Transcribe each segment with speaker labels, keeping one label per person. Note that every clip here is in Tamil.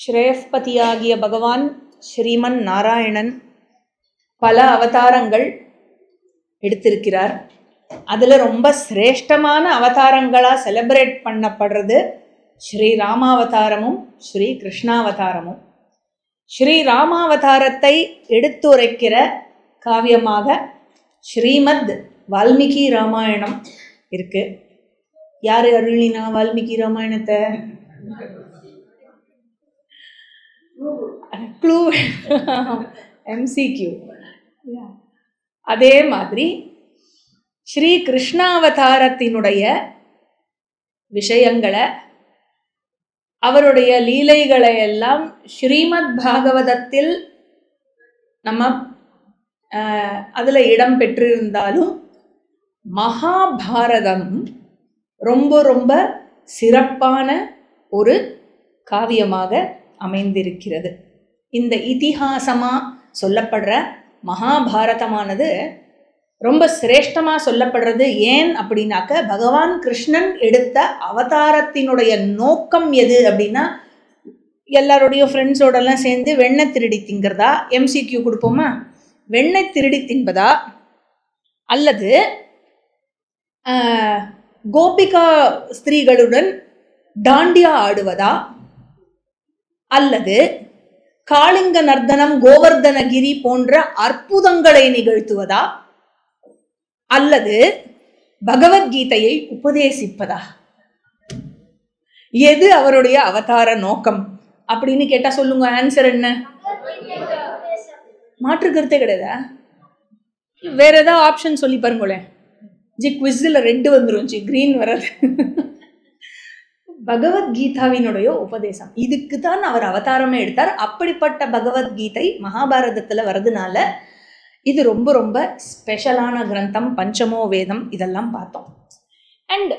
Speaker 1: ஸ்ரேயஸ்பதியாகிய பகவான் ஸ்ரீமன் நாராயணன் பல அவதாரங்கள் எடுத்திருக்கிறார். அதில் ரொம்ப சிரேஷ்டமான அவதாரங்களாக செலிப்ரேட் பண்ணப்படுறது ஸ்ரீ ராமாவதாரமும் ஸ்ரீ கிருஷ்ணாவதாரமும். ஸ்ரீ ராமாவதாரத்தை எடுத்துரைக்கிற காவியமாக ஸ்ரீமத் வால்மீகி ராமாயணம் இருக்கு. யார் அருளினா வால்மீகி ராமாயணத்தை? Clue MCQ. அதே மாதிரி ஸ்ரீ கிருஷ்ணாவதாரத்தினுடைய விஷயங்களை, அவருடைய லீலைகளை எல்லாம் ஸ்ரீமத் பாகவதத்தில் நம்ம அதில் இடம் பெற்றிருந்தாலும் மகாபாரதம் ரொம்ப ரொம்ப சிறப்பான ஒரு காவியமாக அமைந்திருக்கிறது. இந்த இதிஹாசமாக சொல்லப்படுற மகாபாரதமானது ரொம்ப சிரேஷ்டமாக சொல்லப்படுறது ஏன் அப்படின்னாக்க, பகவான் கிருஷ்ணன் எடுத்த அவதாரத்தினுடைய நோக்கம் எது அப்படின்னா, எல்லாருடைய ஃப்ரெண்ட்ஸோடலாம் சேர்ந்து வெண்ணெய் திருடி திங்கிறதா? MCQ கொடுப்போமா? வெண்ணெய் திருடி தின்பதா, அல்லது கோபிகா ஸ்திரீகளுடன் டாண்டியா ஆடுவதா, அல்லது காளிங்க நர்தனம் கோவர்தனகிரி போன்ற அற்புதங்களை நிகழ்த்துவதா, அல்லது பகவத்கீதையை உபதேசிப்பதா? எது அவருடைய அவதார நோக்கம் அப்படின்னு கேட்டா சொல்லுங்க. ஆன்சர் என்ன? மாற்று கருத்தே கிடையாதா? வேற ஏதாவது ஆப்ஷன் சொல்லி பாருங்களேன். குவிஸ்ல 2 வந்துருச்சு, கிரீன் வராது. பகவத்கீதாவினுடைய உபதேசம், இதுக்கு தான் அவர் அவதாரமே எடுத்தார். அப்படிப்பட்ட பகவத்கீதை மகாபாரதத்துல வர்றதுனால இது ரொம்ப ரொம்ப ஸ்பெஷலான கிரந்தம். பஞ்சமோ வேதம் இதெல்லாம் பார்த்தோம். அண்ட்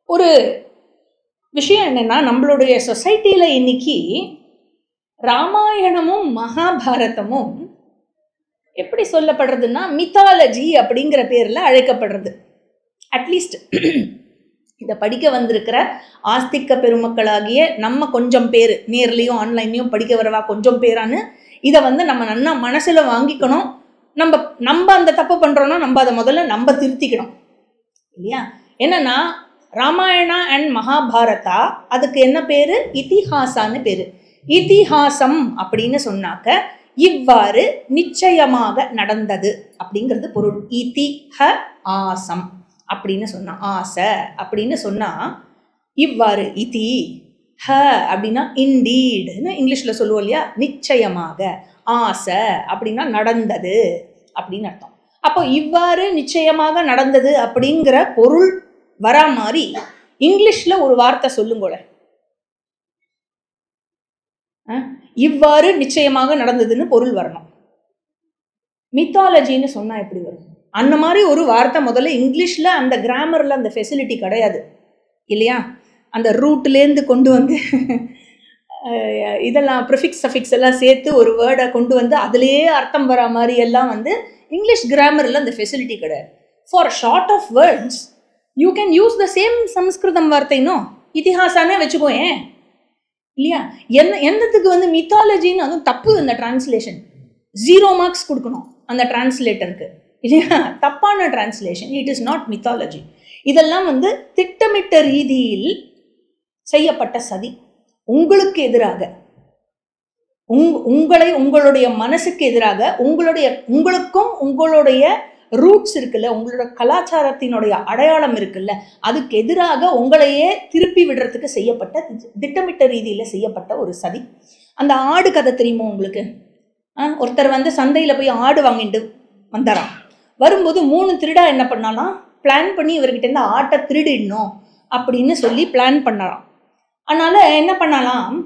Speaker 1: ஒரு விஷயம் என்னன்னா, நம்மளுடைய சொசைட்டியில இன்னைக்கு ராமாயணமும் மகாபாரதமும் எப்படி சொல்லப்படுறதுன்னா, மித்தாலஜி அப்படிங்கிற பேர்ல அழைக்கப்படுறது. அட்லீஸ்ட் இதை படிக்க வந்திருக்கிற ஆஸ்திக்க பெருமக்களாகிய நம்ம கொஞ்சம் பேர், நேர்லையும் ஆன்லைன்லையும் படிக்க வரவா கொஞ்சம் பேரான்னு இதை நம்ம நல்லா மனசுல வாங்கிக்கணும். நம்ம அந்த தப்பு பண்றோம்னா நம்ம அதை முதல்ல நம்ம திருத்திக்கணும் இல்லையா? என்னன்னா, ராமாயணா அண்ட் மகாபாரதா அதுக்கு என்ன பேரு? இதிஹாசான்னு பேரு. இதிஹாசம் அப்படின்னு சொன்னாக்க இவ்வாறு நிச்சயமாக நடந்தது அப்படிங்கிறது பொருள். இதிஹ ஆசம் அப்படின்னு சொன்னா, ஆசை அப்படின்னு சொன்னா இவ்வாறு. இதி ஹ அப்படின்னா இண்டீடுன்னு இங்கிலீஷ்ல சொல்லுவோம் இல்லையா? நிச்சயமாக. ஆசை அப்படின்னா நடந்தது அப்படின்னு அர்த்தம். அப்போ இவ்வாறு நிச்சயமாக நடந்தது அப்படிங்கிற பொருள் வர மாதிரி இங்கிலீஷ்ல ஒரு வார்த்தை சொல்லுங்களே. இவ்வாறு நிச்சயமாக நடந்ததுன்னு பொருள் வரணும். மித்தாலஜின்னு சொன்னா எப்படி வரும்? அந்த மாதிரி ஒரு வார்த்தை முதல்ல இங்கிலீஷ்ல அந்த கிராமர்ல அந்த ஃபெசிலிட்டி கிடையாது இல்லையா? அந்த ரூட்லேருந்து கொண்டு வந்து இதெல்லாம் ப்ரிஃபிக்ஸ் சஃபிக்ஸ் எல்லாம் சேர்த்து ஒரு வேர்டை கொண்டு வந்து அதுலேயே அர்த்தம் வர மாதிரி எல்லாம் இங்கிலீஷ் கிராமரில் அந்த ஃபெசிலிட்டி கிடையாது. For short of words you can use the same Samskritam வார்த்தைனோ இதிஹாசானே வச்சுக்கோயேன் இல்லையா? எந்தத்துக்கு மித்தாலஜின்னு அதுவும் தப்பு. அந்த டிரான்ஸ்லேஷன் 0 மார்க்ஸ் கொடுக்கணும் அந்த டிரான்ஸ்லேட்டருக்கு இல்லையா? தப்பான translation. It is not mythology. இதெல்லாம் திட்டமிட்ட ரீதியில் செய்யப்பட்ட சதி. உங்களுக்கு எதிராக, உங்களுடைய மனசுக்கு எதிராக, உங்களுக்கும் உங்களுடைய ரூட்ஸ் இருக்குல்ல, உங்களோட கலாச்சாரத்தினுடைய அடையாளம் இருக்குல்ல, அதுக்கு எதிராக உங்களையே திருப்பி விடுறதுக்கு செய்யப்பட்ட திட்டமிட்ட ரீதியில செய்யப்பட்ட ஒரு சதி. அந்த ஆடு கதை தெரியுமோ உங்களுக்கு? ஒருத்தர் சந்தையில போய் ஆடு வாங்கிட்டு வந்தாராம். வரும்போது 3 திருடா என்ன பண்ணாலாம், பிளான் பண்ணி இவர்கிட்ட இருந்து ஆட்டை திருடிடணும் அப்படின்னு சொல்லி பிளான் பண்ணலாம். அதனால என்ன பண்ணலாம்,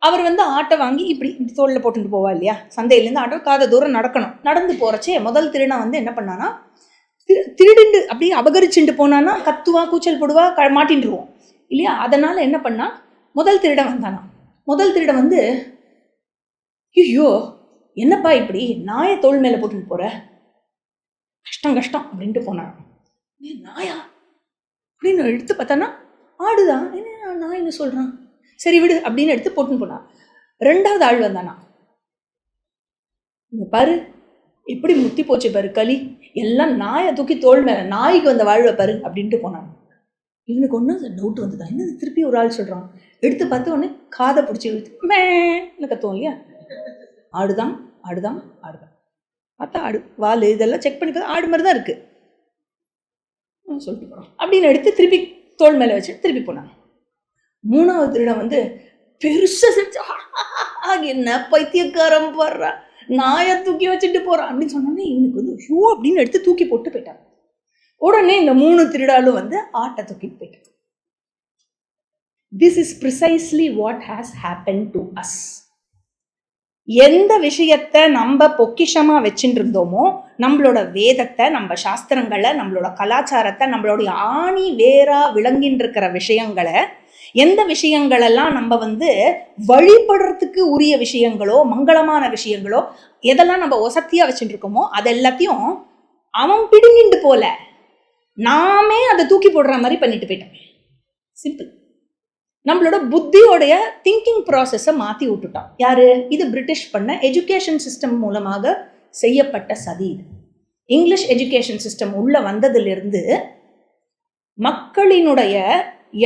Speaker 1: அவர் ஆட்டை வாங்கி இப்படி தோளில் போட்டுட்டு போவா இல்லையா? சந்தையிலேருந்து ஆட்டோ காத தூரம் நடக்கணும். நடந்து போறச்சே முதல் திருடா என்ன பண்ணானா, திருடிண்டு அப்படியே அபகரிச்சுட்டு போனானா கத்துவா, கூச்சல் போடுவா, மாட்டின்ட்டுருவோம் இல்லையா? அதனால என்ன பண்ணா, முதல் திருட வந்தானா. முதல் திருட ஐயோ என்னப்பா இப்படி நாயை தோல் மேல போட்டுட்டு போற, கஷ்டம் கஷ்டம் அப்படின்ட்டு போனான். நாயா அப்படின்னு எடுத்து பார்த்தானா ஆடுதான். என்ன நாய்னு சொல்றான், சரி விடு அப்படின்னு எடுத்து போட்டுன்னு போனான். ரெண்டாவது ஆள் வந்தானா, பாரு எப்படி முத்தி போச்சு பாரு களி, எல்லாம் நாயை தூக்கி தோல் மேல, நாய்க்கு வந்த வாழ்வை பாரு அப்படின்ட்டு போனாங்க. இவனுக்கு ஒன்றும் டவுட் வந்துதான், என்ன திருப்பி ஒரு ஆள் சொல்றான். எடுத்து பார்த்து உடனே காதை பிடிச்சி இழுத்து மேன்னு கத்துவோம் இல்லையா, ஆடுதான் ஆடுதான் ஆடுதான். பார்த்தா ஆடு வால் இதெல்லாம் செக் பண்ணி பார்த்தா ஆடு மாதிரி தான் இருக்கு சொல்லிட்டு போறோம் அப்படின்னு எடுத்து திருப்பி தோல் மேல வச்சு திருப்பி போனாங்க. மூணாவது திருடன் வந்து பெருசா செஞ்சு, என்ன பைத்தியக்காரம் போடுறா, நாயை தூக்கி வச்சுட்டு போறான் அப்படின்னு சொன்னோன்னே இவனுக்கு வந்து ஷூ அப்படின்னு எடுத்து தூக்கி போட்டு போயிட்டாங்க. உடனே இந்த 3 திருடாலும் வந்து ஆட்டை தூக்கிட்டு போயிட்டாங்க. This is precisely what has happened to us. எந்த விஷயத்தை நம்ம பொக்கிஷமா வச்சுட்டு இருந்தோமோ, நம்மளோட வேதத்தை, நம்ம சாஸ்திரங்களை, நம்மளோட கலாச்சாரத்தை, நம்மளுடைய ஆணி வேரா விளங்கின்னு இருக்கிற விஷயங்களை, எந்த விஷயங்களெல்லாம் நம்ம வந்து வழிபடுறதுக்கு உரிய விஷயங்களோ மங்களமான விஷயங்களோ எதெல்லாம் நம்ம ஒசத்தியா வச்சுட்டு இருக்கோமோ அது எல்லாத்தையும் அவன் பிடுங்கிட்டு போல, நாமே அதை தூக்கி போடுற மாதிரி பண்ணிட்டு போயிட்டோம். சிம்பிள். நம்மளோட புத்தியோடைய திங்கிங் ப்ராசஸை மாற்றி விட்டுட்டான். யாரு இது? பிரிட்டிஷ் பண்ண எஜுகேஷன் சிஸ்டம் மூலமாக செய்யப்பட்ட சதி. இங்கிலீஷ் எஜுகேஷன் சிஸ்டம் உள்ள வந்ததிலிருந்து மக்களினுடைய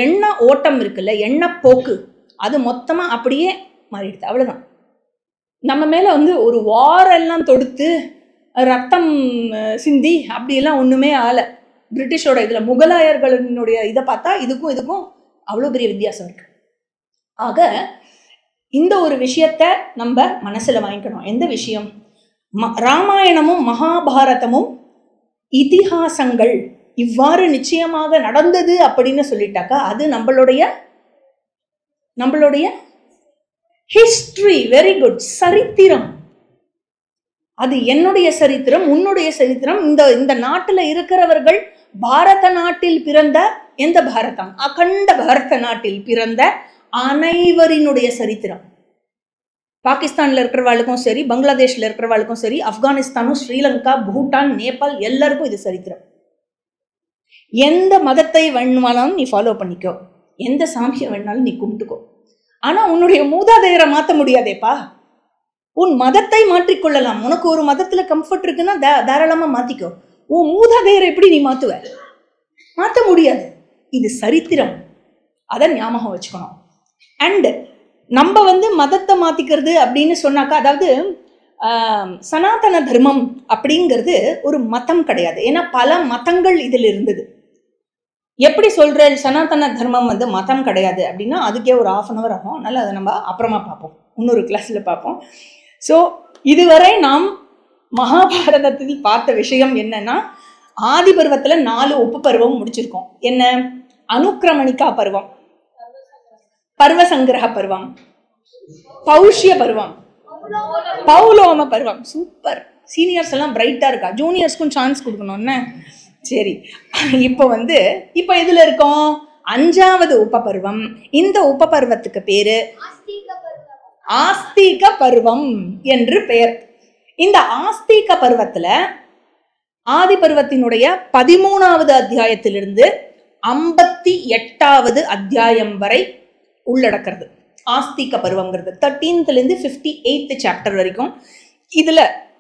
Speaker 1: எண்ண ஓட்டம் இருக்குல்ல, எண்ண போக்கு, அது மொத்தமா அப்படியே மாறிடுது. அவ்வளவுதான். நம்ம மேல வந்து ஒரு வாரெல்லாம் தொடுத்து ரத்தம் சிந்தி அப்படியெல்லாம் ஒண்ணுமே ஆல. பிரிட்டிஷோட இதுல முகலாயர்களினுடைய இதை பார்த்தா இதுக்கும் அவ்வளோ பெரிய வித்தியாசம் இருக்கு. ஆக இந்த ஒரு விஷயத்த நம்ம மனசுல வாங்கிக்கணும். எந்த விஷயம்? ராமாயணமும் மகாபாரதமும் இதிகாசங்கள் இவ்வாறு நிச்சயமாக நடந்தது அப்படின்னு சொல்லிட்டாக்கா அது நம்மளுடைய ஹிஸ்டரி. Very good. சரித்திரம். அது என்னுடைய சரித்திரம், உன்னுடைய சரித்திரம். இந்த நாட்டுல இருக்கிறவர்கள் பாரத நாட்டில் பிறந்த, எந்த பாரதம்? அகண்ட பாரத நாட்டில் பிறந்த அனைவரினுடைய சரித்திரம். பாகிஸ்தான்ல இருக்கிறவாளுக்கும் சரி, பங்களாதேஷ்ல இருக்கிறவாளுக்கும் சரி, ஆப்கானிஸ்தானும், ஸ்ரீலங்கா, பூட்டான், நேபாள் எல்லாருக்கும் இது சரித்திரம். எந்த மதத்தை வேணுமானாலும் நீ ஃபாலோ பண்ணிக்கோ, எந்த சாமியை வேணாலும் நீ கும்பிட்டுக்கோ. ஆனா உன்னுடைய மூதாதையரை மாற்ற முடியாதேப்பா. உன் மதத்தை மாற்றிக்கொள்ளலாம். உனக்கு ஒரு மதத்துல கம்ஃபர்ட் இருக்குன்னா தாராளமா மாத்திக்கோ. உன் மூதாதையரை எப்படி நீ மாத்துவ? மாற்ற முடியாது. இது சரித்திரம். அதை ஞாபகம் வச்சுக்கணும். அண்ட் நம்ம வந்து மதத்தை மாத்திக்கிறது அப்படின்னு சொன்னாக்கா, அதாவது சனாதன தர்மம் அப்படிங்கிறது ஒரு மதம் கிடையாது. ஏன்னா பல மதங்கள் இதில் இருந்தது. எப்படி சொல்ற சனாதன தர்மம் வந்து மதம் கிடையாது அப்படின்னா அதுக்கே ஒரு 1/2 hour ஆகும். அதனால அதை நம்ம அப்புறமா பார்ப்போம், இன்னொரு கிளாஸ்ல பார்ப்போம். ஸோ இதுவரை நாம் மகாபாரதத்தில் பார்த்த விஷயம் என்னன்னா, ஆதி பருவத்துல 4 உப்பு பருவம் முடிச்சிருக்கோம். என்ன? அனுக்கிரமணிகா பருவம், பர்வசங்கிரக பருவம், பௌஷ்ய பருவம், பௌலோம பருவம். சூப்பர். சீனியர்ஸ் எல்லாம் பிரைட்டா இருக்கா. ஜூனியர்ஸ்க்கும் சான்ஸ் கொடுக்கணும்னு. சரி, இப்போ இதுல இருக்கோம் 5வது உப பருவம். இந்த உப பருவத்துக்கு பேரு ஆஸ்திக பருவம் என்று பெயர். இந்த ஆஸ்திக பருவத்துல ஆதி பருவத்தினுடைய 13வது அத்தியாயத்திலிருந்து 58வது அத்தியாயம் வரை உள்ளடக்கிறது ஆஸ்திக பருவங்கிறது. 13th இருந்து 58th சாப்டர் வரைக்கும். இதுல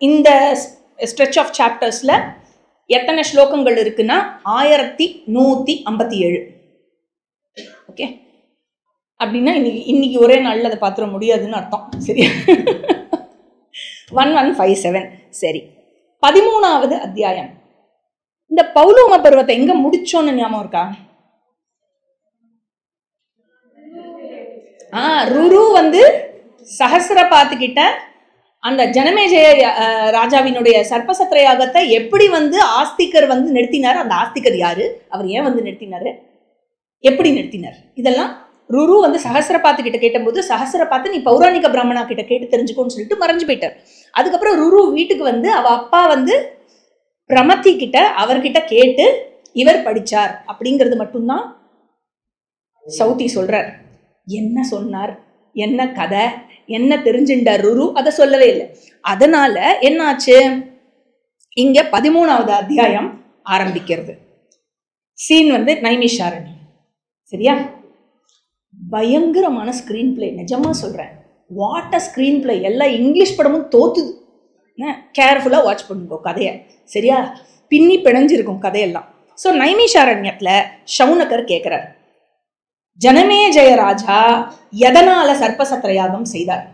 Speaker 1: இந்த ஸ்ட்ரெச் ஆஃப் சாப்டர்ஸ்ல எத்தனை ஸ்லோகங்கள் இருக்குன்னா 1157. ஓகே, அப்படின்னா இன்னைக்கு ஒரே நாள்ல அதை பார்த்துட முடியாதுன்னு அர்த்தம். சரி, 1157. சரி, 13வது அத்தியாயம். இந்த பௌலோம பருவத்தை எங்க முடிச்சோன்னு ஞாபகம் இருக்கா? ருரு வந்து சஹஸ்ரபாத்துக்கிட்ட அந்த ஜனமேஜய ராஜாவினுடைய சர்ப்பசத்திர யாகத்தை எப்படி வந்து ஆஸ்திகர் வந்து நிறுத்தினார்? அந்த ஆஸ்திகர் யாரு? அவர் ஏன் வந்து நிறுத்தினாரு? எப்படி நிறுத்தினார்? இதெல்லாம் ருரு வந்து சஹஸ்ரபாத்து கிட்ட கேட்டபோது, சஹஸ்ரபாத்து நீ பௌராணிக பிராமணா கிட்ட கேட்டு தெரிஞ்சுக்கோன்னு சொல்லிட்டு மறைஞ்சு போயிட்டார். அதுக்கப்புறம் ருரு வீட்டுக்கு வந்து அவ அப்பா வந்து பிரமதி கிட்ட அவர்கிட்ட கேட்டு இவர் படிச்சார் அப்படிங்கிறது மட்டும்தான் சௌத்தி சொல்றார். என்ன சொன்னார், என்ன கதை, என்ன தெரிஞ்சுட்டார் ருரு, அதை சொல்லவே இல்லை. அதனால என்னாச்சு, இங்க 13வது அத்தியாயம் ஆரம்பிக்கிறது. சீன் வந்து நைமிஷாரண்யம். சரியா? பயங்கரமான ஸ்கிரீன் பிளே, நிஜமா சொல்றேன். What a screen play! எல்லா இங்கிலீஷ் படமும் தோத்துது. கேர்ஃபுல்லாக வாட்ச் பண்ணுங்க கதையை, சரியா? பின்னி பிணைஞ்சிருக்கும் கதையெல்லாம். ஸோ நைமிஷாரண்யத்தில் ஷௌனகர் கேட்குறார், ஜனமே ஜெயராஜா எதனால சர்ப்பசத்திர யாகம் செய்தார்?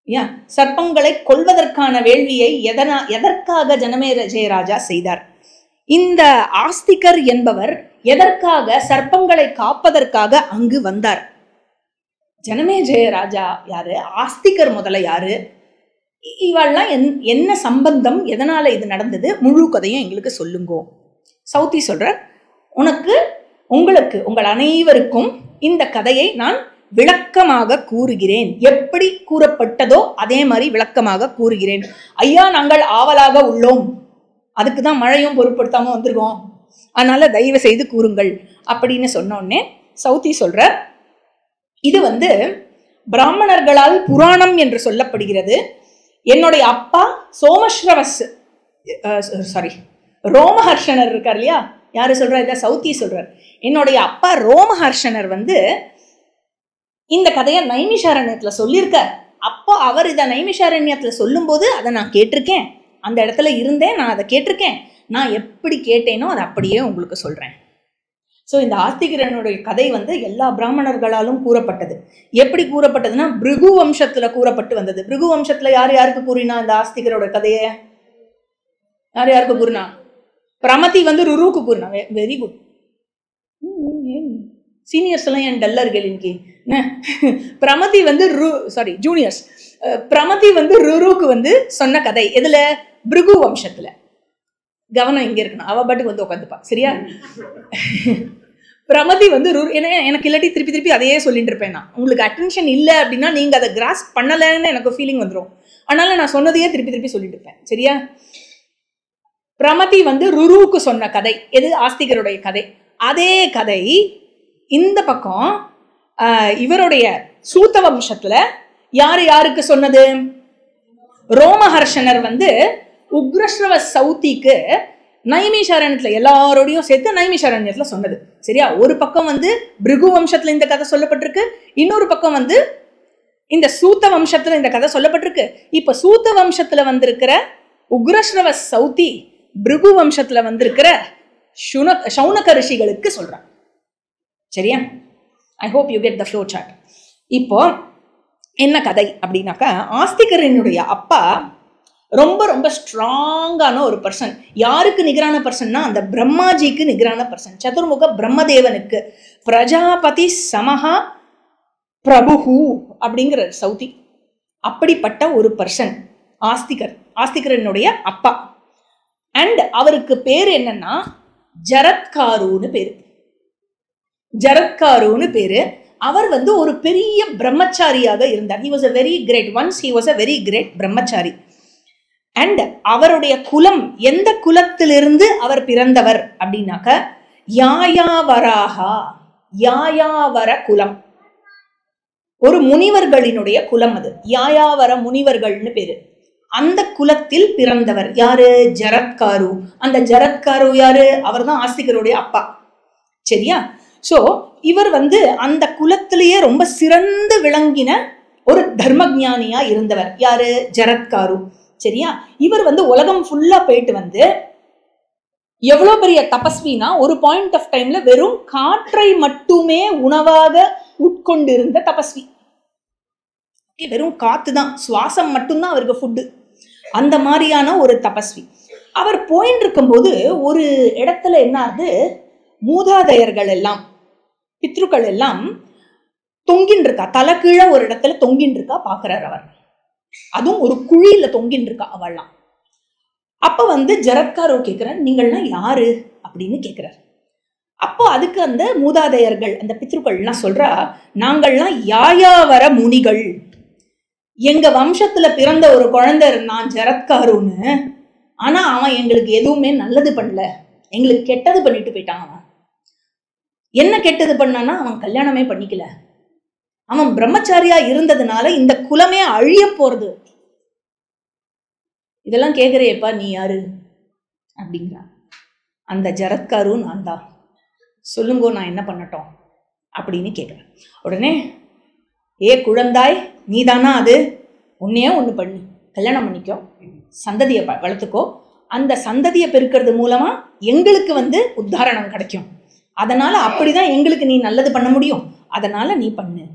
Speaker 1: ஏன் சர்ப்பங்களை கொல்வதற்கான வேள்வியை எதற்காக ஜனமே ஜெயராஜா செய்தார்? இந்த ஆஸ்திகர் என்பவர் எதற்காக சர்ப்பங்களை காப்பதற்காக அங்கு வந்தார்? ஜனமே ஜெயராஜா யாரு? ஆஸ்திகர் முதல்ல யாரு? இவெல்லாம் என்ன சம்பந்தம்? எதனால இது நடந்தது? முழு கதையும் எங்களுக்கு சொல்லுங்கோ. சௌத்தி சொல்ற, உங்களுக்கு உங்கள் அனைவருக்கும் இந்த கதையை நான் விளக்கமாக கூறுகிறேன். எப்படி கூறப்பட்டதோ அதே மாதிரி விளக்கமாக கூறுகிறேன். ஐயா, நாங்கள் ஆவலாக உள்ளோம், அதுக்குதான் மழையும் பொருட்படுத்தாம வந்திருக்கோம், அதனால தயவு செய்து கூறுங்கள் அப்படின்னு சொன்னோடனே சௌத்தி சொல்ற, இது பிராமணர்களால் புராணம் என்று சொல்லப்படுகிறது. என்னுடைய அப்பா ரோமஹர்ஷனர் இருக்கார் இல்லையா? யாரு சொல்ற? இத சௌத்தி சொல்றார். என்னுடைய அப்பா ரோமஹர்ஷனர் இந்த கதையை நைமிஷாரண்யத்துல சொல்லியிருக்கார். அப்போ அவர் இதை நைமிஷாரண்யத்துல சொல்லும் போது அதை நான் கேட்டிருக்கேன், அந்த இடத்துல இருந்தேன், நான் அதை கேட்டிருக்கேன். நான் எப்படி கேட்டேனோ அதை அப்படியே உங்களுக்கு சொல்றேன். ஸோ இந்த ஆஸ்திகரனுடைய கதை எல்லா பிராமணர்களாலும் கூறப்பட்டது. எப்படி கூறப்பட்டதுன்னா, பிருகு வம்சத்துல கூறப்பட்டு வந்தது. பிருகு வம்சத்துல யாருக்கு கூறினா இந்த ஆஸ்திகரோட கதையை? யாருக்கு கூறினா? பிரமதி ருருக்கு கூறினா. Very good. சீனியர்ஸ் எல்லாம் என் டல்லர்கள் இன்னைக்கு. பிரமதி ஜூனியர்ஸ். பிரமதி ருக்கு சொன்ன கதை எதுல? பிருகு வம்சத்துல. கவனம் இங்க இருக்கணும், அவ பாட்டுக்கு உட்காந்துப்பா, சரியா? பிரமதி எனக்கு இல்லாட்டி திருப்பி அதையே சொல்லிட்டு இருப்பேன். நான் உங்களுக்கு அட்டென்ஷன் இல்லை அப்படின்னா நீங்க அதை கிராஸ் பண்ணலன்னு எனக்கு ஃபீலிங் வந்துடும். அதனால நான் சொன்னதையே திருப்பி சொல்லிட்டு இருப்பேன், சரியா? பிரமதி ருக்கு சொன்ன கதை எது? ஆஸ்திகருடைய கதை. அதே கதை இந்த பக்கம் இவருடைய சூத வம்சத்துல யாருக்கு சொன்னது? ரோமஹர்ஷனர் உக்ரஸ்ரவ சௌத்திக்கு நைமிஷாரண்யத்துல எல்லாரோடையும் சேர்த்து நைமிஷாரண்யத்துல சொன்னது, சரியா? ஒரு பக்கம் பிருகு வம்சத்துல இந்த கதை சொல்லப்பட்டிருக்கு, இன்னொரு பக்கம் இந்த சூத்த வம்சத்துல இந்த கதை சொல்லப்பட்டிருக்கு. இப்ப சூத்த வம்சத்துல வந்திருக்கிற உக்ரஸ்ரவ சௌத்தி பிருகு வம்சத்துல வந்திருக்கிற ஷௌனக ரிஷிகளுக்கு சொல்றான், சரியா? I hope you get the flow chart. இப்போ என்ன கதை அப்படின்னாக்கா, ஆஸ்திகரனுடைய அப்பா ரொம்ப ஸ்ட்ராங்கான ஒரு பர்சன். யாருக்கு நிகரான பர்சன்னா அந்த பிரம்மாஜிக்கு நிகரான பர்சன், சதுர்முக பிரம்மதேவனுக்கு. பிரஜாபதி சமஹா பிரபுஹு அப்படிங்கிற சௌதி. அப்படிப்பட்ட ஒரு பர்சன் ஆஸ்திகரனுடைய அப்பா. அண்ட் அவருக்கு பேரு என்னன்னா ஜரத்காருன்னு பேரு. ஜரத்காருன்னு பேரு. அவர் ஒரு பெரிய பிரம்மச்சாரியாக இருந்தார். he was a very great once he was a very great பிரம்மச்சாரி. அண்ட் அவருடைய குலம், எந்த குலத்திலிருந்து அவர் பிறந்தவர் அப்படின்னாக்க யாயாவராகா, யாயாவர குலம், ஒரு முனிவர்களினுடைய குலம் அது. யாயாவர முனிவர்கள்னு பேரு. அந்த குலத்தில் பிறந்தவர் யாரு? ஜரத்காரு. அந்த ஜரத்காரு யாரு? அவர் தான் ஆஸ்திகருடைய அப்பா, சரியா? சோ இவர் அந்த குலத்திலேயே ரொம்ப சிறந்து விளங்கின ஒரு தர்மஞானியா இருந்தவர். யாரு? ஜரத்காரு, சரியா? இவர் உலகம் ஃபுல்லா போயிட்டு எவ்வளவு பெரிய தபஸ்வினா, ஒரு பாயிண்ட் ஆஃப் டைம்ல வெறும் காற்றை மட்டுமே உணவாக உட்கொண்டிருந்த தபஸ்வி. வெறும் காத்து தான், சுவாசம் மட்டும்தான் அவருக்கு ஃபுட்டு. அந்த மாதிரியான ஒரு தபஸ்வி. அவர் போயின்னு இருக்கும்போது ஒரு இடத்துல என்ன ஆகுது, மூதாதையர்கள் எல்லாம், பித்ருக்கள் எல்லாம் தொங்கின்னு இருக்கா, தலை கீழே ஒரு இடத்துல தொங்கின்னு இருக்கா பாக்குறார் அவர். அதுவும் ஒரு குழியில தொங்கின்னு இருக்கா அவள்லாம். அப்ப ஜரத்காரு கேட்கிறார், நீங்கள்லாம் யாரு அப்படின்னு கேட்கிறார். அப்போ அதுக்கு அந்த மூதாதையர்கள், அந்த பித்ருக்கள்லாம் சொல்றா, நாங்கள்லாம் யாயாவர முனிகள், எங்க வம்சத்துல பிறந்த ஒரு குழந்தை இருந்தான் ஜரத்காருன்னு, ஆனா அவன் எங்களுக்கு எதுவுமே நல்லது பண்ணல, எங்களுக்கு கெட்டது பண்ணிட்டு போயிட்டான். அவன் என்ன கெட்டது பண்ணானா, அவன் கல்யாணமே பண்ணிக்கல, அவன் பிரம்மச்சாரியா இருந்ததுனால இந்த குலமே அழிய போறது. இதெல்லாம் கேட்கிறேப்பா, நீ யாரு அப்படிங்கிறான். அந்த ஜரத்காரு நான் தான், சொல்லுங்கோ நான் என்ன பண்ணட்டும் அப்படின்னு கேட்கிறேன். உடனே ஏ குழந்தாய், நீதானா அது? உன்னையே ஒன்று பண்ணு, கல்யாணம் பண்ணிக்கோ, சந்ததியை வளர்த்துக்கோ, அந்த சந்ததியை பெருக்கிறது மூலமா எங்களுக்கு உத்தாரணம் கிடைக்கும், அதனால அப்படிதான் எங்களுக்கு நீ நல்லது பண்ண முடியும், அதனால நீ பண்ணு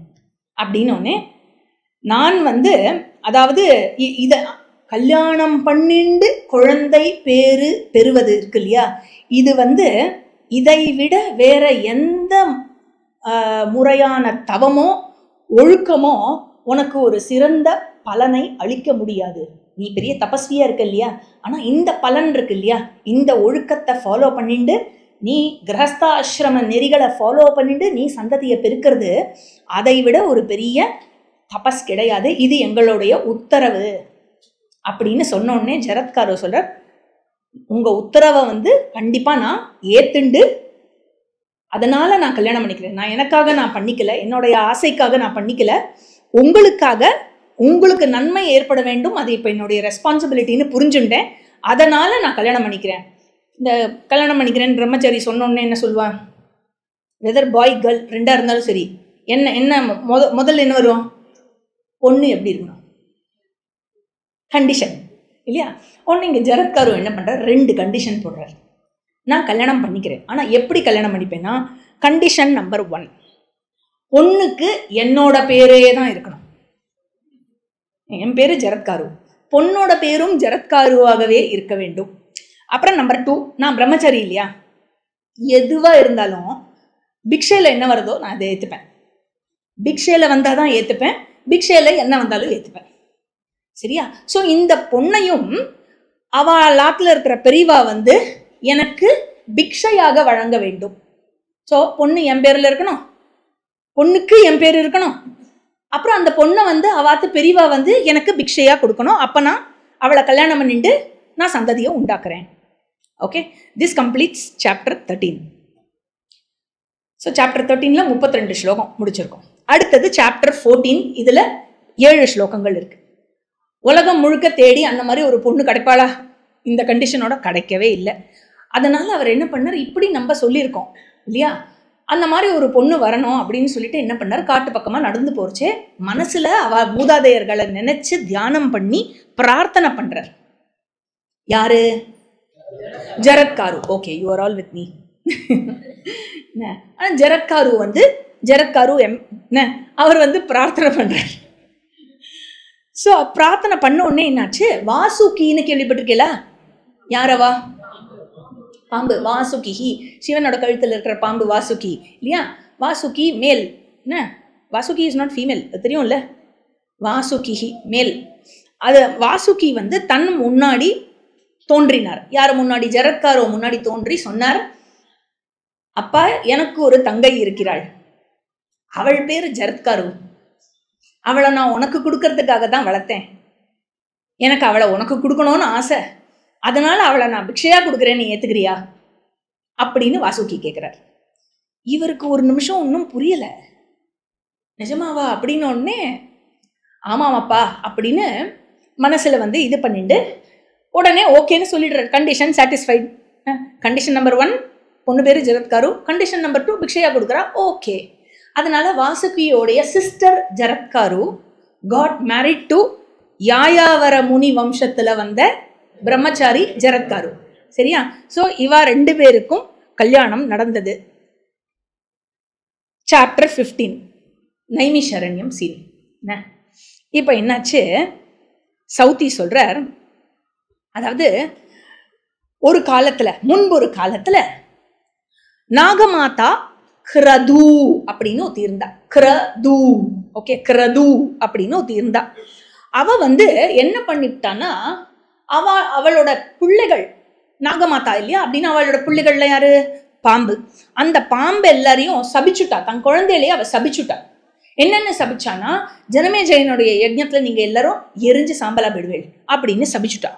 Speaker 1: அப்படின்னு. நான் அதாவது இத கல்யாணம் பண்ணிண்டு குழந்தை பேரு பெறுவது இருக்கு இல்லையா, இது இதை விட வேற எந்த முறையான தவமோ ஒழுக்கமோ உனக்கு ஒரு சிறந்த பலனை அளிக்க முடியாது. நீ பெரிய தபஸ்வியா இருக்க இல்லையா, ஆனா இந்த பலன் இருக்கு இல்லையா, இந்த ஒழுக்கத்தை ஃபாலோ பண்ணிட்டு நீ கிரகஸ்தாசிரம நெறிகளை ஃபாலோ பண்ணிட்டு நீ சந்ததியை பெருக்கிறது அதை விட ஒரு பெரிய தபஸ் கிடையாது, இது எங்களுடைய உத்தரவு அப்படின்னு சொன்னோடனே ஜரத்காரு சொல்ற, உங்க உத்தரவை கண்டிப்பா நான் ஏத்துண்டு அதனால நான் கல்யாணம் பண்ணிக்கிறேன். நான் எனக்காக நான் பண்ணிக்கல, என்னுடைய ஆசைக்காக நான் பண்ணிக்கல, உங்களுக்காக, உங்களுக்கு நன்மை ஏற்பட வேண்டும், அது இப்போ என்னுடைய ரெஸ்பான்சிபிலிட்டின்னு புரிஞ்சுட்டேன், அதனால நான் கல்யாணம் பண்ணிக்கிறேன். இந்த கல்யாணம் பண்ணிக்கிறேன்னு பிரம்மச்சாரி சொன்னோன்னே என்ன சொல்லுவான், வெதர் பாய் கேர்ள் ரெண்டா இருந்தாலும் சரி, என்ன முதல்ல என்ன வரும், பொண்ணு எப்படி இருக்கணும், கண்டிஷன் இல்லையா. ஒன்று இங்கே ஜரத்காரு என்ன பண்ணுறார், 2 கண்டிஷன் போடுறார். நான் கல்யாணம் பண்ணிக்கிறேன், ஆனால் எப்படி கல்யாணம் பண்ணிப்பேன்னா, கண்டிஷன் நம்பர் 1, பொண்ணுக்கு என்னோட பேரே தான் இருக்கணும், என் பேரு ஜரத்காரு, பொண்ணோட பேரும் ஜரத்காருவாகவே இருக்க வேண்டும். அப்புறம் நம்பர் 2, நான் பிரம்மச்சாரி இல்லையா, எதுவாக இருந்தாலும் பிக்ஷையில் என்ன வருதோ நான் அதை ஏற்றுப்பேன், பிக்ஷையில் வந்தால் தான் ஏற்றுப்பேன், பிக்ஷையில் என்ன வந்தாலும் ஏற்றுப்பேன், சரியா. ஸோ இந்த பொண்ணையும் அவளாத்தில் இருக்கிற பெரியவா எனக்கு பிக்ஷையாக வழங்க வேண்டும். ஸோ பொண்ணு என் பேரில் இருக்கணும், பொண்ணுக்கு என் பேர் இருக்கணும், அப்புறம் அந்த பொண்ணை அவாத்து பெரியவா எனக்கு பிக்ஷையாக கொடுக்கணும், அப்போ நான் அவளை கல்யாணம் பண்ணிட்டு நான் சந்ததியை உண்டாக்குறேன். Okay, this completes chapter 13. So chapter 13ல் 32 ஸ்லோகம் முடிச்சிருக்கோம். அடுத்தது சாப்டர் 14, இதில் 7 ஸ்லோகங்கள் இருக்கு. உலகம் முழுக்க தேடி அந்த மாதிரி ஒரு பொண்ணு கிடைப்பாளா, இந்த கண்டிஷனோட கிடைக்கவே இல்லை. அதனால அவர் என்ன பண்ணார், இப்படி நம்ம சொல்லியிருக்கோம் இல்லையா, அந்த மாதிரி ஒரு பொண்ணு வரணும் அப்படின்னு சொல்லிட்டு என்ன பண்ணார், காட்டு பக்கமாக நடந்து போறச்சே மனசுல அவ மூதாதையர்களை நினைச்சு தியானம் பண்ணி பிரார்த்தனை பண்றார். யாரு, Jaratkaru. Okay, you are all with me. ஆனால் ஜரத்காரு அவர் பிரார்த்தனை பண்றார். ஸோ பிரார்த்தனை பண்ண உடனே என்னாச்சு, வாசுகின்னு கேள்விப்பட்டிருக்கீங்களா, யாரவா, பாம்பு, வாசுகி, சிவனோட கழுத்தில் இருக்கிற பாம்பு வாசுகி இல்லையா, வாசுகி மேல், என்ன வாசுகி இஸ் நாட் ஃபீமேல், தெரியும்ல, வாசுகி மேல். அது வாசுகி தன் முன்னாடி தோன்றினார். யார் முன்னாடி, ஜரத்காரோ முன்னாடி தோன்றி சொன்னார், அப்பா எனக்கு ஒரு தங்கை இருக்கிறாள், அவள் பேரு ஜரத்காரு, அவளை நான் உனக்கு கொடுக்கறதுக்காக தான் வளர்த்தேன், எனக்கு அவளை உனக்கு கொடுக்கணும்னு ஆசை, அதனால அவளை நான் பிக்ஷையா கொடுக்குறேன், நீ ஏத்துக்கிறியா அப்படின்னு வாசுகி கேட்கிறார். இவருக்கு ஒரு நிமிஷம் ஒன்றும் புரியல, நிஜமாவா அப்படின்னு உடனே ஆமாமாப்பா அப்படின்னு மனசுல இது பண்ணிட்டு உடனே ஓகேன்னு சொல்லிடுறார். Condition satisfied. கண்டிஷன் நம்பர் 1 பொண்ணு பேரு ஜரத்காரு, கண்டிஷன் நம்பர் 2 பிக்ஷையா கொடுக்குறா, ஓகே. அதனால வாசுகியோடைய sister Jaratkaru got married to Yayavara முனி வம்சத்துல பிரம்மச்சாரி ஜரத்காரு, சரியா. ஸோ இவா 2 பேருக்கும் கல்யாணம் நடந்தது. Chapter 15 Naimisharanyam scene. இப்போ என்னாச்சு, சௌத்தி சொல்றார், அதாவது ஒரு காலத்துல, முன்பொரு காலத்துல நாகமாதா கிரது அப்படின்னு ஒத்தி இருந்தா, கிரது, ஓகே, கிரது அப்படின்னு ஒத்தி இருந்தா. அவ என்ன பண்ணிவிட்டான்னா, அவளோட பிள்ளைகள் நாகமாதா இல்லையா, அப்படின்னு அவளோட பிள்ளைகள்ல யாரு, பாம்பு. அந்த பாம்பு எல்லாரையும் சபிச்சுட்டா, தன் குழந்தையிலேயே அவ சபிச்சுட்டா. என்னென்ன சபிச்சானா, ஜனமேஜயனுடைய யஜ்ஞத்துல நீங்க எல்லாரும் எரிஞ்சு சாம்பலா போயிடுவேள் அப்படின்னு சபிச்சுட்டா.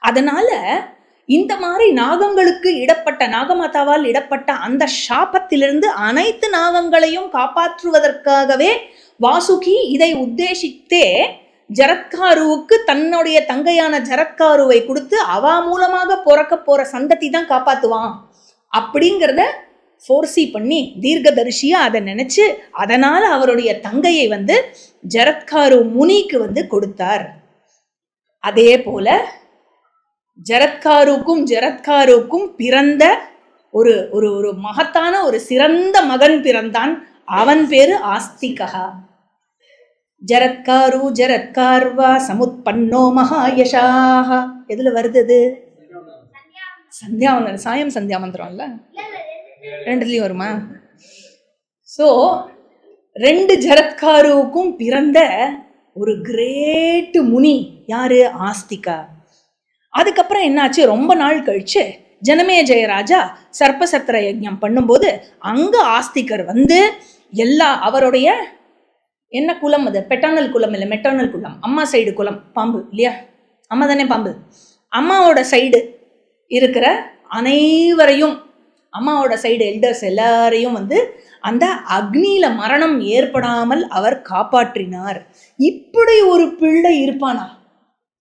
Speaker 1: அதனால இந்த மாதிரி நாகங்களுக்கு இடப்பட்ட, நாகமாதாவால் இடப்பட்ட அந்த சாபத்திலிருந்து அனைத்து நாகங்களையும் காப்பாற்றுவதற்காகவே வாசுகி இதை உத்தேசித்தே ஜரத்காருவுக்கு தன்னுடைய தங்கையான ஜரத்காருவை கொடுத்து அவ மூலமாக பிறக்க போற சந்ததி தான் காப்பாத்துவான் அப்படிங்கிறத ஃபோர்சி பண்ணி தீர்க்கதரிசியா அதை நினைச்சு அதனால அவருடைய தங்கையை வந்து ஜரத்காரு முனிக்கு வந்து கொடுத்தார். அதே போல ஜரத்காருக்கும் பிறந்த ஒரு ஒரு ஒரு மகத்தான ஒரு சிறந்த மகன் பிறந்தான். அவன் பேரு ஆஸ்திகா. ஜரத்கார்வா சமுத்பன்னோ மகாயசாஹ. எதுல வருது? சந்தியாவந்தனம், சாயம் சந்தியாவந்தனம்ல ரெண்டுலயும் வருமா? சோ 2 ஜரத்காருக்கும் பிறந்த ஒரு கிரேட் முனி யாரு? ஆஸ்திகா. அதுக்கப்புறம் என்னாச்சு? ரொம்ப நாள் கழிச்சு ஜனமேஜய ராஜா சர்ப்பசத்திர யஜ்ஞம் பண்ணும்போது அங்க ஆஸ்திகர் வந்து எல்லா அவருடைய என்ன குலம், அது பெட்டர்னல் குலம் இல்லை, மெட்டர்னல் குலம், அம்மா சைடு குலம், பாம்பு இல்லையா, அம்மா தானே பாம்பு, அம்மாவோட சைடு இருக்கிற அனைவரையும், அம்மாவோட சைடு எல்டர்ஸ் எல்லாரையும் வந்து அந்த அக்னியில மரணம் ஏற்படாமல் அவர் காப்பாற்றினார். இப்படி ஒரு பிள்ளை இருப்பானா?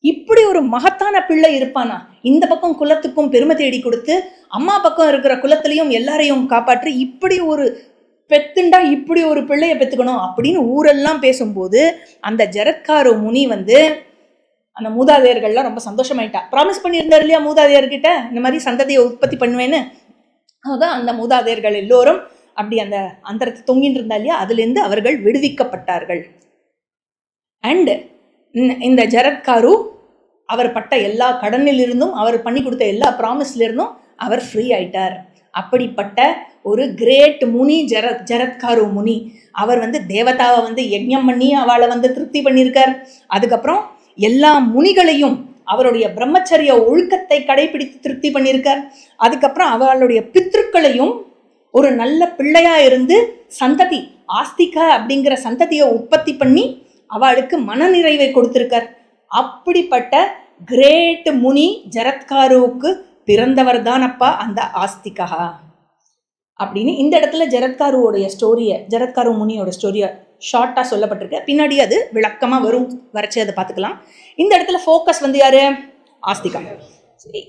Speaker 1: இப்படி ஒரு மகத்தான பிள்ளை இருப்பானா? இந்த பக்கம் குலத்துக்கும் பெருமை தேடி கொடுத்து அம்மா பக்கம் இருக்கிற குலத்திலையும் எல்லாரையும் காப்பாற்றி இப்படி ஒரு பெத்துண்டா இப்படி ஒரு பிள்ளைய பெத்துக்கணும் அப்படின்னு ஊரெல்லாம் பேசும்போது அந்த ஜரத்காரு முனி வந்து அந்த மூதாதையர்கள்லாம் ரொம்ப சந்தோஷமாயிட்டா. ப்ராமிஸ் பண்ணியிருந்தார் இல்லையா மூதாதையர்கிட்ட, இந்த மாதிரி சந்ததியை உற்பத்தி பண்ணுவேன்னு. ஆக அந்த மூதாதையர்கள் எல்லோரும் அப்படி அந்த அந்தரத்தை தொங்கிட்டு இருந்தா இல்லையா, அதுலேருந்து அவர்கள் விடுவிக்கப்பட்டார்கள். அண்ட் இந்த ஜரத்காரு அவர் பட்ட எல்லா கடனிலிருந்தும் அவர் பண்ணி கொடுத்த எல்லா ப்ராமிஸ்ல இருந்தும் அவர் ஃப்ரீ ஆயிட்டார். அப்படிப்பட்ட ஒரு கிரேட் முனி ஜரத்காரு முனி. அவர் வந்து தேவதாவை வந்து யஜ்ஞம் பண்ணி அவளை வந்து திருப்தி பண்ணியிருக்கார். அதுக்கப்புறம் எல்லா முனிகளையும் அவருடைய பிரம்மச்சரிய ஒழுக்கத்தை கடைபிடித்து திருப்தி பண்ணியிருக்கார். அதுக்கப்புறம் அவளுடைய பித்ருக்களையும் ஒரு நல்ல பிள்ளையா இருந்து சந்ததி ஆஸ்திகா அப்படிங்கிற சந்ததியை உற்பத்தி பண்ணி அவளுக்கு மனநிறைவை கொடுத்திருக்கார். அப்படிப்பட்ட கிரேட் முனி ஜரத்காருவுக்கு பிறந்தவர் தான் அப்பா அந்த ஆஸ்திகா அப்படின்னு இந்த இடத்துல ஜரத்காருவோடைய ஸ்டோரிய, ஜரத்காரு முனியோட ஸ்டோரிய ஷார்ட்டா சொல்லப்பட்டிருக்கு. பின்னாடி அது விளக்கமா வரும், வரைச்சி அதை பார்த்துக்கலாம். இந்த இடத்துல ஃபோக்கஸ் வந்து யாரு? ஆஸ்திகா.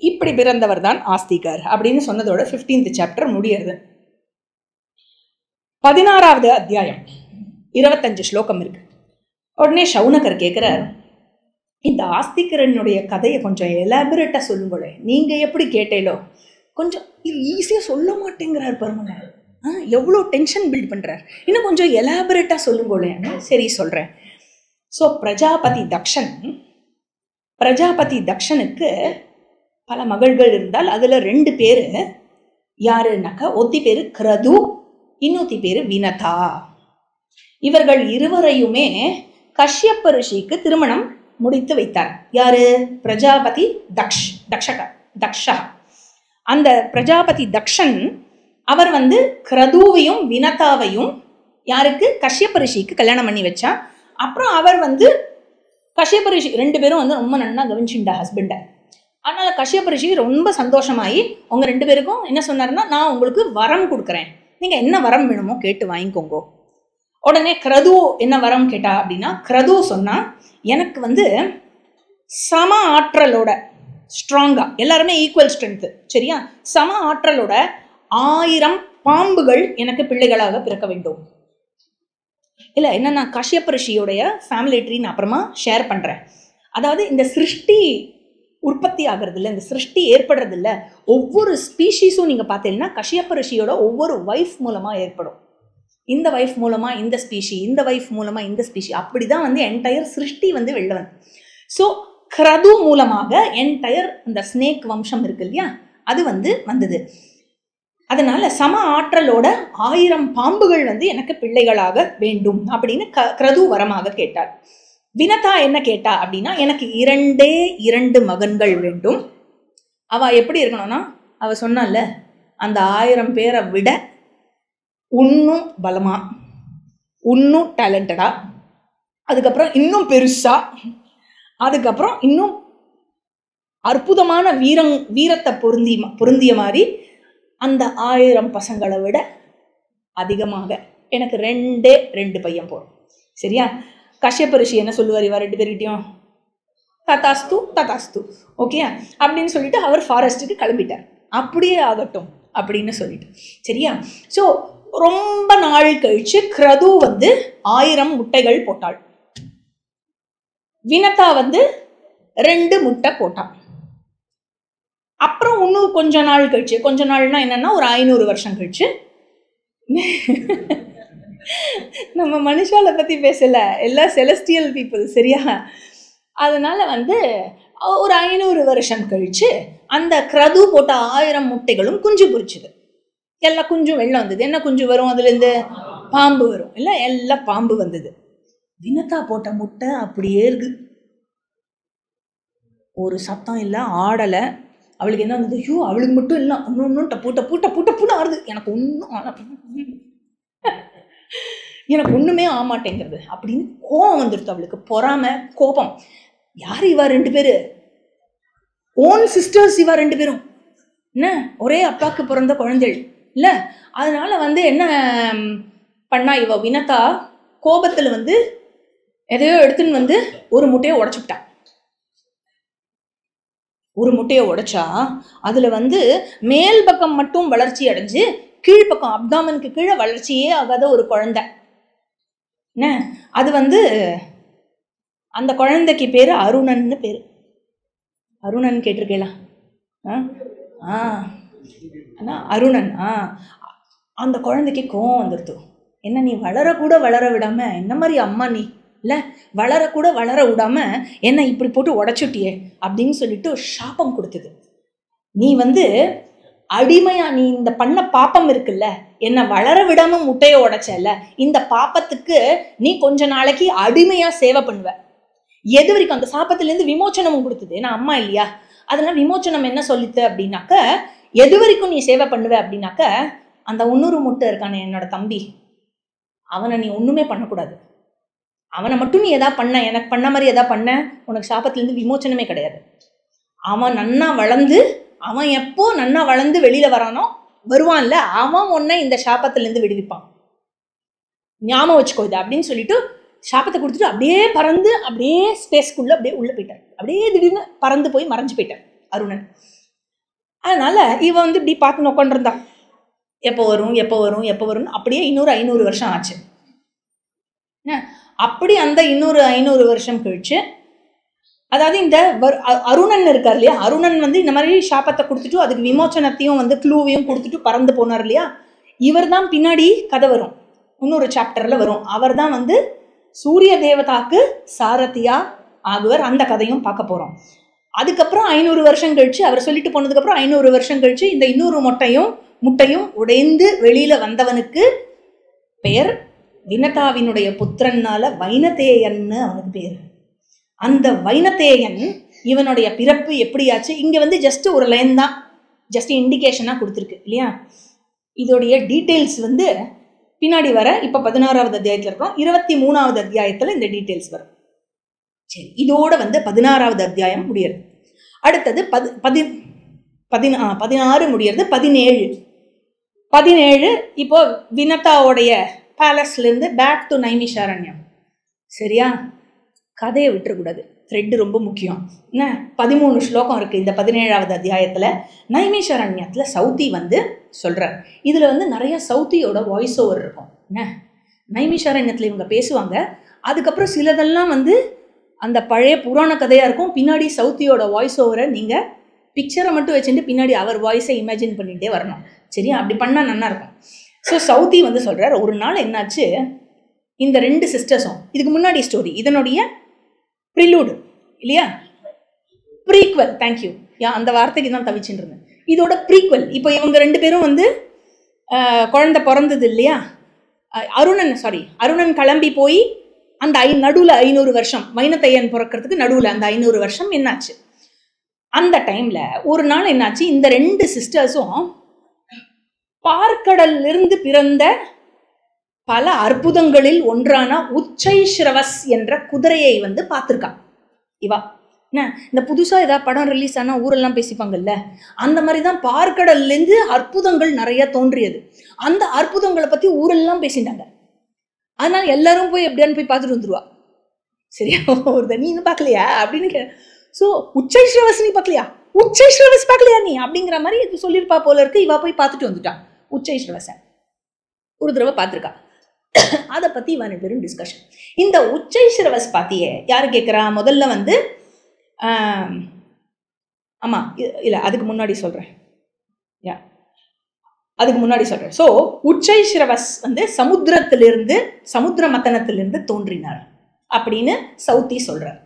Speaker 1: இப்படி பிறந்தவர் தான் ஆஸ்திகர் அப்படின்னு சொன்னதோட 15th சாப்டர் முடியறது. 16வது அத்தியாயம் 25 ஸ்லோகம் இருக்கு. உடனே சௌனகர் கேட்கிறார், இந்த ஆஸ்திகரனுடைய கதையை கொஞ்சம் எலாபரேட்டா சொல்லுங்களே, நீங்க எப்படி கேட்டேலோ கொஞ்சம் ஈஸியா சொல்ல மாட்டேங்கிறார் பாருங்க, எவ்வளோ டென்ஷன் பில்ட் பண்றார், இன்னும் கொஞ்சம் எலாபரேட்டா சொல்லுங்களேன்னு. சரி சொல்றேன். ஸோ பிரஜாபதி தக்ஷனுக்கு பல மகள்கள் இருந்தால் அதுல 2 பேரு யாருன்னாக்கா, ஒத்தி பேரு கிரது, இன்னொத்தி பேரு வினதா. இவர்கள் இருவரையுமே கஷ்யப்ப ரிஷிக்கு திருமணம் முடித்து வைத்தார். யாரு? பிரஜாபதி தக்ஷா. அந்த பிரஜாபதி தக்ஷன் அவர் வந்து கிரதுவையும் வினதாவையும் யாருக்கு? கஷ்யப்ப ரிஷிக்கு கல்யாணம் பண்ணி வச்சா. அப்புறம் அவர் வந்து கஷ்யப்ப ரிஷி 2 பேரும் வந்து ரொம்ப நன்னா கவனிச்சுண்டா ஹஸ்பண்டை. அதனால கஷ்யப்ப ரிஷி ரொம்ப சந்தோஷமாயி அவங்க 2 பேருக்கும் என்ன சொன்னாருன்னா, நான் உங்களுக்கு வரம் கொடுக்குறேன், நீங்க என்ன வரம் வேணுமோ கேட்டு வாங்கிக்கோங்க. உடனே கிரது என்ன வரம் கேட்டா அப்படின்னா, கிரது சொன்னா, எனக்கு வந்து சம ஆற்றலோட ஸ்ட்ராங்கா, எல்லாருமே ஈக்குவல் ஸ்ட்ரென்த், சரியா, சம ஆற்றலோட 1000 பாம்புகள் எனக்கு பிள்ளைகளாக பிறக்க வேண்டும். இல்ல என்னன்னா, கஷ்யப்ப ரிஷியோடைய ஃபேமிலி ட்ரீ நான் அப்புறமா ஷேர் பண்றேன். அதாவது இந்த சிருஷ்டி உற்பத்தி ஆகிறது இல்லை, இந்த சிருஷ்டி ஏற்படுறது இல்லை, ஒவ்வொரு ஸ்பீஷீஸும் நீங்க பார்த்தீங்கன்னா கஷ்யப்ப ரிஷியோட ஒவ்வொரு வைஃப் மூலமா ஏற்படும். இந்த வைஃப் மூலமா இந்த ஸ்பீஷி, இந்த வைஃப் மூலமா இந்த ஸ்பீஷி, அப்படிதான் வந்து என்டையர் சிருஷ்டி வந்து வெளில வந்து. ஸோ கிரது மூலமாக என்டையர் இந்த ஸ்னேக் வம்சம் இருக்கு இல்லையா, அது வந்து வந்தது. அதனால சம ஆற்றலோட 1000 பாம்புகள் வந்து எனக்கு பிள்ளைகளாக வேண்டும் அப்படின்னு கிரது வரமாக கேட்டார். வினதா என்ன கேட்டா அப்படின்னா, எனக்கு 2 மகன்கள் வேண்டும். அவ எப்படி இருக்கணும்னா, அவ சொன்னால அந்த 1000 பேரை விட இன்னும் பலமா, இன்னும் டேலண்டடா, அதுக்கப்புறம் இன்னும் பெருசா, அதுக்கப்புறம் இன்னும் அற்புதமான வீரத்தை பொருந்திய மாதிரி அந்த 1000 பசங்களை விட அதிகமாக எனக்கு 2 பையன் போடும். சரியா? கஷ்யப்ப ரிஷி என்ன சொல்லுவார் இவா 2 பேர்கிட்டையும்? ததாஸ்து ததாஸ்து, ஓகே அப்படின்னு சொல்லிட்டு அவர் ஃபாரஸ்ட்டுக்கு கிளம்பிட்டார். அப்படியே ஆகட்டும் அப்படின்னு சொல்லிட்டு. சரியா? ஸோ ரொம்ப நாள் கழிச்சு கிரது வந்து 1000 முட்டைகள் போட்டாள். வினதா வந்து 2 முட்டை போட்டாள். அப்புறம் இன்னும் கொஞ்ச நாள் கழிச்சு, கொஞ்ச நாள்னா என்னன்னா ஒரு 500 வருஷம் கழிச்சு, நம்ம மனுஷால பத்தி பேசல, எல்லாம் செலஸ்டியல் பீப்புள். சரியா? அதனால வந்து ஒரு 500 வருஷம் கழிச்சு அந்த கிரது போட்ட 1000 முட்டைகளும் குஞ்சு பொரிச்சுது. எல்லா குஞ்சும் வெள்ளம் வந்தது. என்ன குஞ்சு வரும்? அதுல இருந்து பாம்பு வரும் இல்ல, எல்லாம் பாம்பு வந்தது. வினதா போட்ட முட்டை அப்படியே இருக்கு, ஒரு சத்தம் இல்லை, ஆடலை. அவளுக்கு என்ன வந்தது? ஐயோ அவளுக்கு மட்டும் இல்லை, ஒன்னும் பூட்ட பூட்ட பூட்ட பூட்ட ஆடுது, எனக்கு ஒண்ணுமே ஆமாட்டேங்கிறது அப்படின்னு கோபம் வந்துடுது அவளுக்கு. பொறாம, கோபம். யார் இவா 2 பேரு? ஓன் சிஸ்டர்ஸ் இவா 2 பேரும். என்ன, ஒரே அப்பாவுக்கு பிறந்த குழந்தைகள் இல்ல. அதனால வந்து என்ன பண்ணா இவ வினதா கோபத்துல வந்து எதையோ எடுத்துன்னு வந்து ஒரு முட்டையை உடைச்சுட்டா. ஒரு முட்டையை உடைச்சா அதுல வந்து மேல் பக்கம் மட்டும் வளர்ச்சி அடைஞ்சு கீழ்பக்கம் அப்டாமனுக்கு கீழே வளர்ச்சியே ஆகாத ஒரு குழந்தை. என்ன அது வந்து அந்த குழந்தைக்கு பேரு அருணன்னு பேரு. அருணன் கேட்டிருக்கேலாம்? அருணன். அந்த குழந்தைக்கு கோவம் வந்துடுது. என்ன நீ வளரக்கூட வளர விடாம, என்ன மாதிரி அம்மா நீ இல்லை, வளரக்கூட வளர விடாம என்ன இப்படி போட்டு உடைச்சுட்டியே அப்படின்னு சொல்லிட்டு சாபம் கொடுத்தது. நீ வந்து அடிமையா, நீ இந்த பண்ண பாப்பம் இருக்குல்ல, என்ன வளர விடாம முட்டையை உடைச்சல, இந்த பாப்பத்துக்கு நீ கொஞ்ச நாளைக்கு அடிமையா சேவை பண்ணுவ. எது வரைக்கும்? அந்த சாபத்திலேருந்து விமோச்சனமும் கொடுத்தது. ஏன்னா அம்மா இல்லையா, அதனால விமோச்சனம் என்ன சொல்லித்து அப்படின்னாக்க, எது வரைக்கும் நீ சேவை பண்ணுவ அப்படின்னாக்க, அந்த 100 முட்டை இருக்கானே என்னோட தம்பி, அவனை நீ ஒண்ணுமே பண்ணக்கூடாது. அவனை மட்டும் நீ எதா பண்ண, எனக்கு பண்ண மாதிரி எதா பண்ண, உனக்கு சாபத்திலேருந்து விமோச்சனமே கிடையாது. அவன் நன்னா வளர்ந்து, அவன் எப்போ நன்னா வளர்ந்து வெளியில வரானோ வருவான்ல, அவன் உன்னை இந்த சாபத்திலேருந்து விடுவிப்பான், ஞாபகம் வச்சுக்கோ இது அப்படின்னு சொல்லிட்டு சாபத்தை கொடுத்துட்டு அப்படியே பறந்து அப்படியே ஸ்பேஸ்க்குள்ள அப்படியே உள்ள போயிட்டார். அப்படியே திடீர்னு பறந்து போய் மறைஞ்சு போயிட்டார் அருணன். அதனால இவன் வந்து இப்படி பார்த்து நோக்கொண்டிருந்தான், எப்போ வரும் எப்போ வரும் எப்போ வரும்னு. அப்படியே 500 வருஷம் ஆச்சு. அப்படி அந்த 500 வருஷம் கழிச்சு, அதாவது இந்த அருணன் இருக்கார் இல்லையா, அருணன் வந்து இந்த மாதிரி சாபத்தை கொடுத்துட்டு அதுக்கு விமோச்சனத்தையும் வந்து க்ளூவையும் கொடுத்துட்டு பறந்து போனார் இல்லையா, இவர் தான் பின்னாடி கதை வரும், இன்னொரு சாப்டர்ல வரும். அவர் தான் வந்து சூரிய தேவதாக்கு சாரதியா ஆகுவர். அந்த கதையும் பார்க்க போறோம். அதுக்கப்புறம் 500 வருஷம் கழிச்சு, அவர் சொல்லிட்டு போனதுக்கு அப்புறம் 500 வருஷம் கழிச்சு இந்த இன்னொரு முட்டையும் உடைந்து வெளியில வந்தவனுக்கு பெயர் வினதாவினுடைய புத்திரனால வைனதேயன்னு அவனுக்கு பேரு. அந்த வைனதேயன் இவனுடைய பிறப்பு எப்படியாச்சு இங்க வந்து ஜஸ்ட் ஒரு லைன் தான், ஜஸ்ட் இண்டிகேஷனா கொடுத்துருக்கு இல்லையா. இதோடைய டீட்டெயில்ஸ் வந்து பின்னாடி வர, இப்ப 16வது அத்தியாயத்துல இருக்கோம், 23வது அத்தியாயத்துல இந்த டீட்டெயில்ஸ் வரும். சரி, இதோட வந்து 16வது அத்தியாயம் முடியறது. அடுத்தது 16 முடியறது. 17 இப்போ வினதாவுடைய பேலஸ்ல இருந்து பேக் டு நைமிஷாரண்யம். சரியா? கதையை விட்டுறக்கூடாது, த்ரெட் ரொம்ப முக்கியம். என்ன 13 ஸ்லோகம் இருக்கு இந்த 17வது அத்தியாயத்துல. நைமிஷாரண்யத்துல சௌத்தி வந்து சொல்றார். இதுல வந்து நிறைய சௌத்தியோட வாய்ஸ் ஓவர் இருக்கும். என்ன நைமிஷாரண்யத்துல இவங்க பேசுவாங்க, அதுக்கப்புறம் சிலதெல்லாம் வந்து அந்த பழைய புராண கதையா இருக்கும், பின்னாடி சௌத்தியோட வாய்ஸ் ஓவரை நீங்க பிக்சரை மட்டும் வச்சுட்டு பின்னாடி அவர் வாய்ஸை இமேஜின் பண்ணிட்டே வரணும். சரியா? அப்படி பண்ணா நல்லா இருக்கும். ஸோ சௌத்தி வந்து சொல்றார், ஒரு நாள் என்னாச்சு, இந்த 2 சிஸ்டர்ஸும், இதுக்கு முன்னாடி ஸ்டோரி, இதனுடைய ப்ரிலூடு இல்லையா, ப்ரீக்வல், தேங்க்யூ, அந்த வார்த்தைக்கு தான் தவிச்சுட்டு இருந்தேன். இதோட ப்ரீக்வல். இப்போ இவங்க 2 பேரும் வந்து குழந்தை பிறந்தது இல்லையா, அருணன் கிளம்பி போய் அந்த நடுவில் 500 வருஷம், வைனதேயன் பிறக்கிறதுக்கு நடுவில் அந்த 500 வருஷம் என்னாச்சு, அந்த டைம்ல ஒரு நாள் என்னாச்சு, இந்த 2 சிஸ்டர்ஸும் பார்க்கடல்ல இருந்து பிறந்த பல அற்புதங்களில் ஒன்றான உச்சைஸ்ரவஸ் என்ற குதிரையை வந்து பார்த்திருக்கா இவா. என்ன இந்த புதுசா ஏதாவது படம் ரிலீஸ் ஆனா ஊரெல்லாம் பேசிப்பாங்கல்ல, அந்த மாதிரிதான் பார்க்கடல்ல இருந்து அற்புதங்கள் நிறைய தோன்றியது. அந்த அற்புதங்களை பத்தி ஊரெல்லாம் பேசிட்டாங்க. அதனால எல்லாரும் போய் எப்படியான்னு போய் பார்த்துட்டு வந்துருவா. சரியா? ஒரு நீ இன்னும் பார்க்கலையா அப்படின்னு ஸோ உச்சைஸ்ரவஸ் நீ பார்க்கலையா, உச்சை ஸ்ரவஸ் பார்க்கலையா நீ அப்படிங்கிற மாதிரி இது சொல்லியிருப்பா போல இருக்கு. இவா போய் பார்த்துட்டு வந்துட்டான் உச்சை ஸ்ரவச, ஒரு தடவை பார்த்துருக்கா. அதை பத்தி இவன் 2 பேரும் டிஸ்கஷன். இந்த உச்சை ஸ்ரவஸ் பாத்தியே யாரு கேட்கிறா? முதல்ல வந்து ஆமா இல்ல அதுக்கு முன்னாடி சொல்றேன். ஸோ உச்சை ஸ்ரவஸ் வந்து சமுத்திர மத்தனத்திலிருந்து தோன்றினார் அப்படின்னு சவுத்தி சொல்றார்.